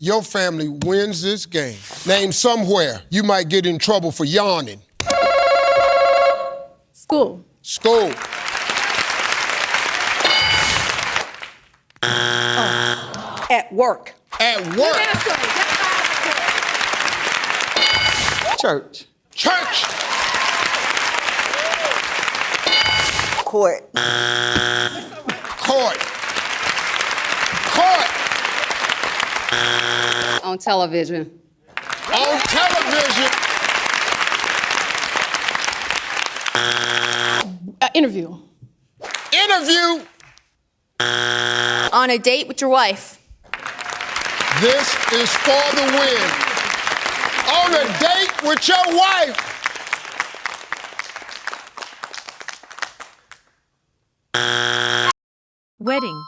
Your family wins this game. Name somewhere you might get in trouble for yawning. School. School. At work. At work. Church. Church. Court. Court. Court. On television. On television. Interview. Interview. On a date with your wife. This is for the win. On a date with your wife. Wedding.